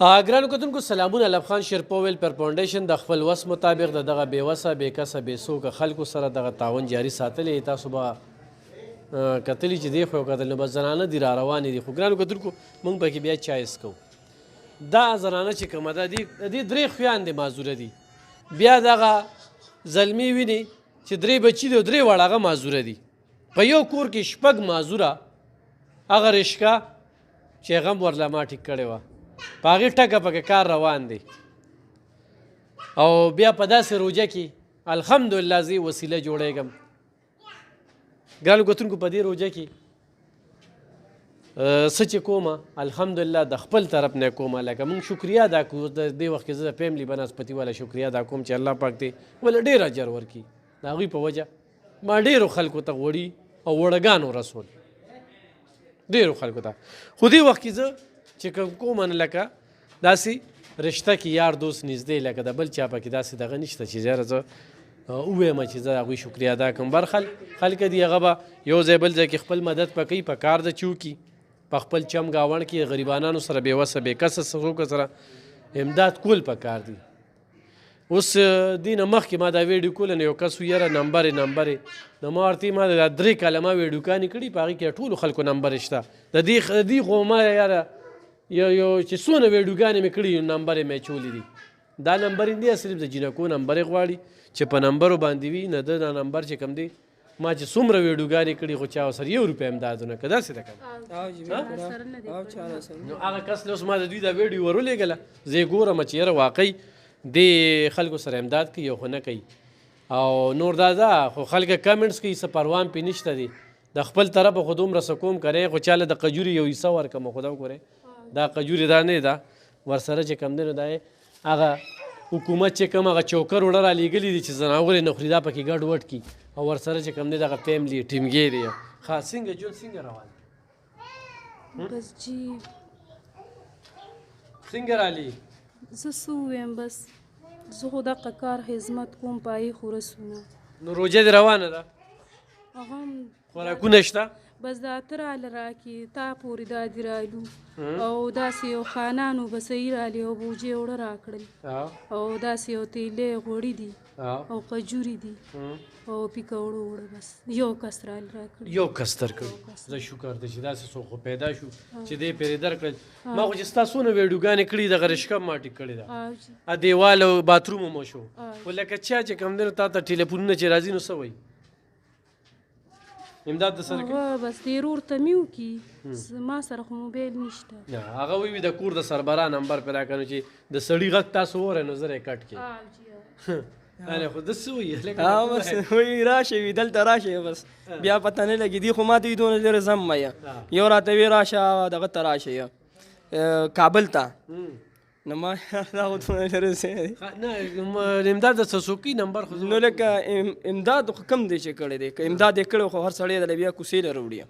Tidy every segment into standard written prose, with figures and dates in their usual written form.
ګرانو کتونکو سلامونه. علب خان شیرپویل پر فاونډیشن د خپل وس مطابق د دغه بېوسه بېکسه بېڅوکه خلکو سره دغه تعاون جاري ساتلی. تاسو به کتلي چې دی خو یو کتل نو بس زنانه دي را روانې دي. خو ګرانو کتونکو موږ پکې بیا چایس کوو. دا زنانه چې کومه ده د دې درې خویاندې معذوره دي. بیا دغه زلمي ویني چې درې بچي دي او درې واړه هغه معذوره دي. په یو کور کې شپږ معذوره هغه رشکه چې هغه هم ورله ما ټیک کړې وه په هغې ټکه پکې کار روان دی. او بیا په داسې روجه کې الحمدلله زه وسیله جوړېږم. ګرانو کتونکو په دې روجه کې څه چې کومه الحمدلله د خپل طرف نه کومه. لکه موږ شکریا ادا کوو. د دې وخت کې زه د فیملی بنسبتي والا شکریا ادا کوم چې الله پاک دې ولې ډېر اجر ورکړي. د هغوی په وجه ما ډېرو خلکو ته غوړي او وړګانو رسول ډېرو خلکو ته. خو دې وخت کې زه چې کوم نه لکه داسې رشته کې یار دوست نږدې لکه د بل چا پکې داسې دغه نشته چې زیاره زه ووایم چې زه هغوی شکریا ادا کړم. بر خلک دي هغه به یو ځای بل ځای کې خپل مدد په کوي. په کار د چې وکړي په خپل چم ګاونډ کې غریبانانو سره بېوسه بېکسه څوکو سره امداد کول په کار دي. اوس دې نه مخکې ما دا ویډیو کوله نو یو کس یاره نمبر نو ما ورته ما دا 3 کاله ما ویډیوګانې کړي په هغې کې ټولو خلکو نمبر شته. د دې خو ما یاره یو چې څونه ویډیوګانې مې کړي نمبر یې مې چولی دي. دا نمبر یې دی صرف د جینکو نمبر یې غواړي چې په نمبرو باندې وي. نه د نمبر چې کوم دی ما چې څومره ویډیوګانې کړي خو چا ورسره 1 روپۍ امدادونه که داسې ده که نو هغه کس له اوس ما د دوی دا ویډیو ورولېږله. زه یې ګورم چې یاره واقعي دې خلکو سره امداد کوي او خو نه کوي. او نور دا ده خو خلک کمنټس کوي څه پروان پې نشته دی. د خپل طرفه خو دومره څه کوم کرې خو چاله د قجوري یو حصه ورکړم. خو دا وګورئ دا قجوري دا نه ده ورسره چې کوم دی نو دا هغه حکومت چې کوم هغه چوکر وړه را لیږلي دي چې ځناور یې نه خوري دا پکې ګډ وډ کي او ورسره چې کوم دی دغه فیملي ټیمګې دی. ښه څنګه جون څنګه روان بس جی څنګه رالي زه څه ووایم بس زه خو دغه کار خدمت کوم په هغې خو رسونه نو روژه دې روانه ده هغه هم خوراکونه شته بس دا ته راله راکړي تا پورې دا دې رالو او داسې یو خانانو به صحیح رالي او بوجې وړه راکړل او داسې یو تیلې غوړي دي او قجوري دي او پیکوړو وړه بس یو کس راله راکړل یو کس درکړل. زه شکر دی چې داسې څوک خو پیدا شو چې دې پرې درکړل. ما خو چې ستا څونه ویډیوګانې کړي دغه رشکه ما ټیک کړې ده دیوال او باتروم مو شو. خو لکه چا چې کوم دی نو تا ته ټلیفونونه چې راځي نو څه وایي امداد در سره کوي بس د ورور ته مې وکړي ما سره خو موبایل نشته. هغه وی د کور د سربراه نمبر پیدا کړو چې د سړي غږ تاسو وره نو زره کټ کې انا خو د سوی بس وی راشه وی دلته راشه بس بیا پته نه لګي دی خو ما ته دونه لري زم میا یو راته وی راشه دغه تراشه کابل ته نو ما دا خو دونه لري نه امداد د سسوکی نمبر خو نو لکه امداد خو کم دی چې کړی دی که امداد یې کړی خو هر سړی د بیا کوسې له راوړي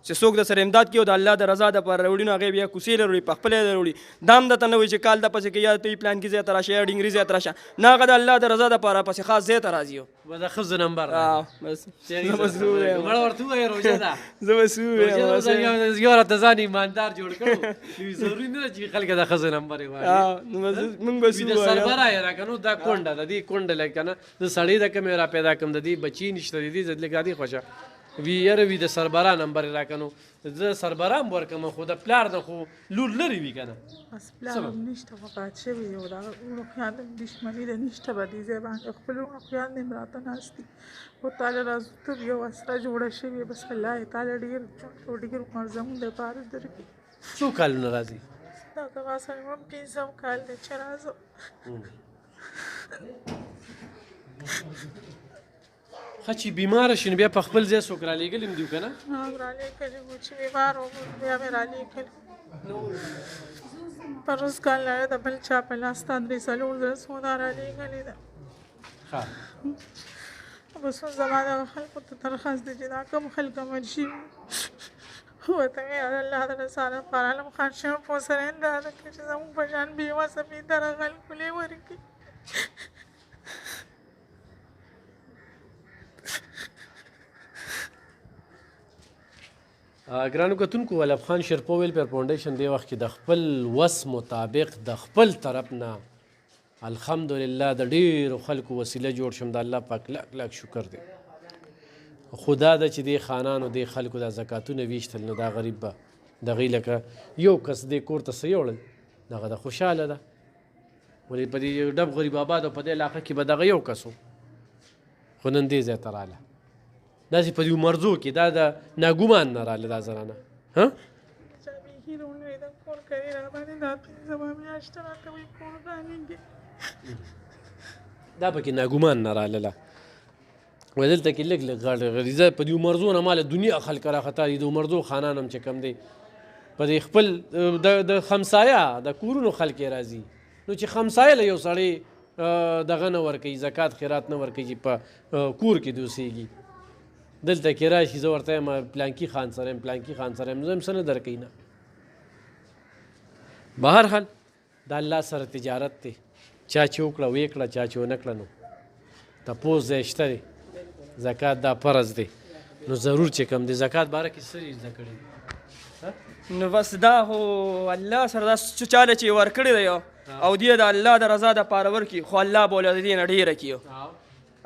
چې څوک د سره امداد کوي او د الله د رضا دپاره راوړي نو هغې بیا کوسې له راوړي په خپله یې راوړي دا هم درته نه وایي چې کال دپسې که یا ته پلان کې ځای ته راشه یا ډنګري ځای ته راشه نه هغه د الله د رضا دپاره پسې خاص ځای ته راځي به د ښځو نمبر بس زه بس ورته ووایه روژه ده زه بس ووایم یو راته ځان ایماندار جوړ کړو ضروري نه ده چې خلک د ښځو نمبر یې وایي. موږ بس د سربراه یې را که نو دا کونډه د دې کونډه لکه که نه زه سړی د کومې را پیدا کړم د دې بچي نشته د دې زه لږ دا دې خوښه وي یاره وي د سربراه نمبر یې را که نو زه سربراه هم ورکړم خو د پلار نه خو لور لرې وي که نه بس پلار هم نشته وفات شوي دی او د هغه وروڼو خویان هم دښمني ده نشته به دې ځای باندې خپل وروڼه خویان دې هم راته ناست دي خو تاله رازوتب یو اسره جوړه شوې بس الله یې تعالی ډېر ډېر عمر زموږ دپاره درکړي. څو کالونه راځي دا زما سره هم 5 کال دی چې راځم. ښه چې بیماره شي نو بیا په خپل ځای څوک رالېږلي هم دي که نه رالېږلي وو چې بیمار وم بیا مې رالېږلي په روز کال نه د بل چا په لاس تا 3-4 زره سودا رالېږلې ده. بس اوس زما دغه خلکو ته درخواست دی چې دا کوم خلک مړ شوي ورته مې الله د رضا لپاره علم خان شیرپور سره اندازه کړي چې زموږ په شان بېوسه بېدره خلکو لې ورکړي. ګرانو کتونکو ولب خان شیرپو ویلفیر فاونډیشن دې وخت کې د خپل وس مطابق د خپل طرف نه الحمدلله د ډېرو خلکو وسیله جوړ شم د الله پاک لاک لاک شکر دی خو دا ده چې دې خانانو دې خلکو دا زکاتونه ویشتل نو دا غریب به دغې لکه یو کس دې کور ته څه یوړل دغه د خوشحاله ده ولې په دې ډب غریب آباد او په دې علاقه کې به دغه یو کس و خو نن دې ځای ته راله داسې په دې مرزو کې دا د ناګومان نه راله دا زنانه ها چا بیخي روڼوي د کور کوي راباندې دا پنځمه میاشته راته وایي کور رانیږي دا پکې ناګومان نه رالله وایي دلته کې لږ لږ غریزه په دې مرزو نه ماله دنیا خلک راخطا دي د مرزو خانان هم چې کم دی په دې خپل د خمسایه د کورونو خلک یې راځي نو چې خمسایه له یو سړی دغه نه ورکوي زکات خیرات نه ورکوي چې په کور کې دې اوسېږي دلته کې راشي زه ورته یم پلانکي خان سره یم پلانکي خان سره یم زه هم څه نه درکوي نه بهرحال د الله سره تجارت دی چا چې وکړه ویې کړه چا چې ونه کړه نو تپوس ځای شته دی زکات دا فرض دی نو ضرور چې کم دی زکات باره کې څه زده کړي نو بس دا خو الله سره دا چاله چې ورکړی دی او دې د الله د رضا دپاره ورکړي خو الله به له دې نه ډېره کړي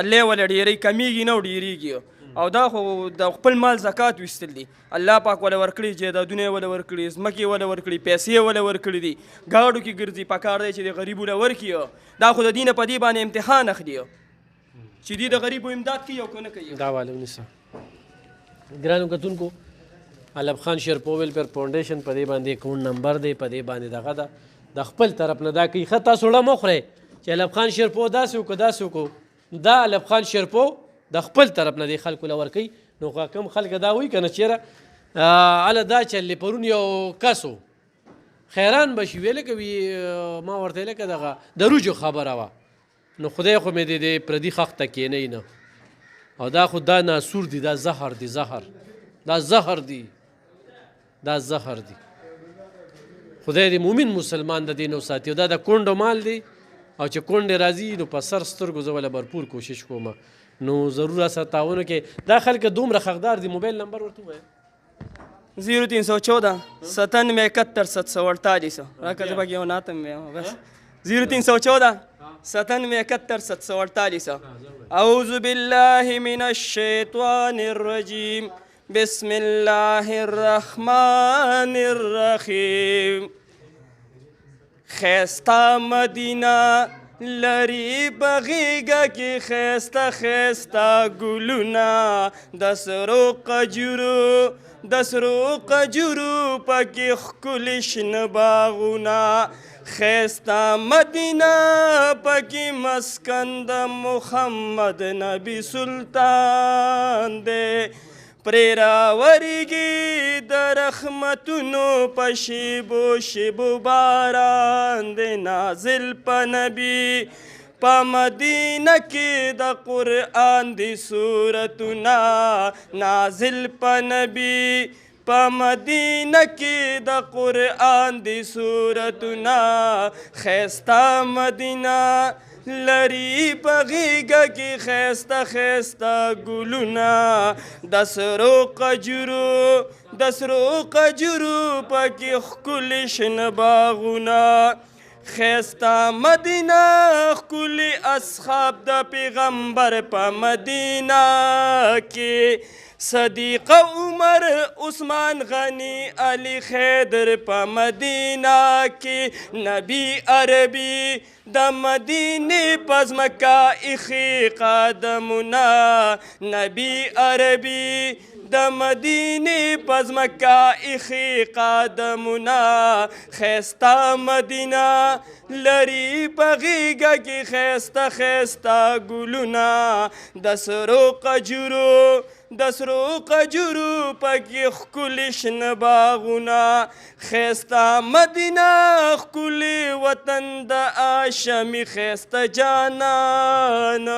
الله وله ډېرې کمیږي نه او ډېرېږي او دا خو د خپل مال زکات ویستل دي الله پاک وله ورکړي جایدادونه یې وله ورکړي ځمکې وله ورکړي پیسې یې وله ورکړي دي ګاډو کې ګرځي پکار دی چې د غریبو له ورکړي دا خو د دې نه په دې باندې امتحان اخلي چې دې د غریبو امداد کوي او که نه کوي دا واله ونیسه ګرانو کتونکو علب خان شیرپو ویلفیر فاونډیشن په دې باندې اکاونټ نمبر دی په دې باندې دغه ده د خپل طرف نه دا کوي ښه تاسو ړه مه خورئ چې علب خان شیرپو داسې وکړو داسې وکړو دا علب خان شیرپو د خپل طرف نه دې خلکو له ورکوي نو کم خلک دا وایي که نه چېرې هله دا چلې پرون یو کس و خیران به شي ویې لکه وي ما ورته لکه دغه د روجو خبره وه نو خدای خو مې د پردي خښ ته کښېنوي نه او دا خو دا ناسور دی دا زهر دی زهر دا زهر دی دا زهر دی خدای دې مومن مسلمان د دې نو ساتي او دا د کونډو مال دی او چې کونډې راځي نو په سر سترګو زه وله بھرپور کوشش کوم نو ضرور راسره تعاونو کې دا خلک دومره حقدار دي موبایل نمبر ورته ووایه 0314 97 748 راکه زه پکې یو ناتم یم بس 0314 97 748 اعوذ بالله من الشیطان الرجیم بسم الله الرحمن الرحیم خیستا مدینہ لری بغیگا کی خیستا خیستا گلونا دسرو قجرو پاکی خکلشن باغونا خیستا مدینہ پاکی مسکند محمد نبی سلطان دے پریراوریگی در رحمتونو پشیبو شیبو باران دے نازل پا نبی پا مدینہ کی دا قرآن دی سورتنا نازل پا نبی پا مدینہ کی دا قرآن دی سورتنا خیستا مدینہ لری بغیگا کی خیستا خیستا گلونا دسرو قجرو پاکی خکلشن باغونا خیستا مدینہ خکلی اصحاب دا پیغمبر پا مدینہ کی صدیق عمر عثمان غنی علی خیدر پا مدینہ کی نبی عربی دا مدینی پز مکہ اخی قادمنا نبی عربی دا مدینی پز مکہ اخی قادمنا خیستا مدینہ لری بغیگا کی خیستا خیستا گلونا دسرو قجرو پاکی خکلشن باغونا خیستا مدینہ خکلی وطن دا آشمی خیستا جانان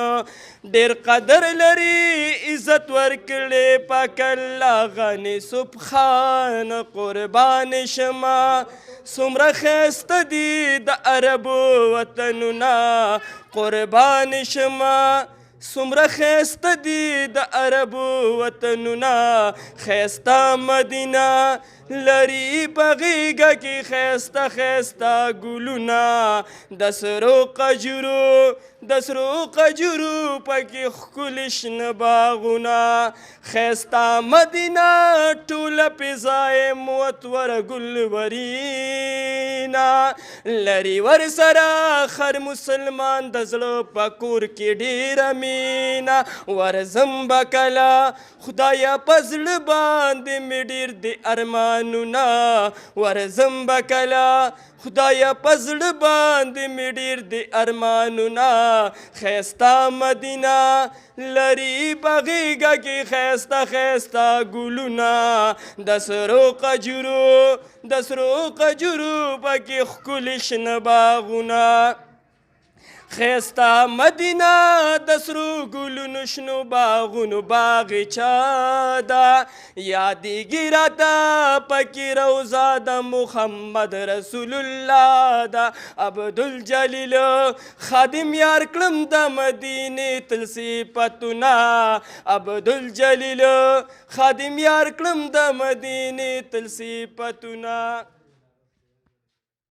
دیر قدر لری عزت ورکڑے پاک اللہ غنی سبحان قربان شما سمرا خیستا دی دا عربو وطننا قربان شما څومره ښایسته دي د عربو وطنونه ښایسته مدینه لري په غېږه کې ښایسته ښایسته ګلونه د سرو قجرو پکې ښکلي شنه باغونه ښایسته مدینه ټوله فضایم وتوره ګلورینه لري ورسره هر مسلمان د زړه په کور کې ډېره مینه ورځم به کله خدایه په زړه باندې مې ډېر د ارمانونه ورځم به کله خدایه په زړه باندې مې ډېر د ارمانونه ښایسته مدینه لري په غېږه کې ښایسته ښایسته ګلونه د سرو قجرو پکې ښکلي شنه باغونه ښایسته مدینه د سرو ګلونو شنو باغونو باغچه ده یادېږي راته پکې روضه د محمد رسول الله ده عبدالجلیل خادم یار کړم د مدینې تل صفتونه عبدالجلیل خادم یار کړم د مدینې تل صفتونه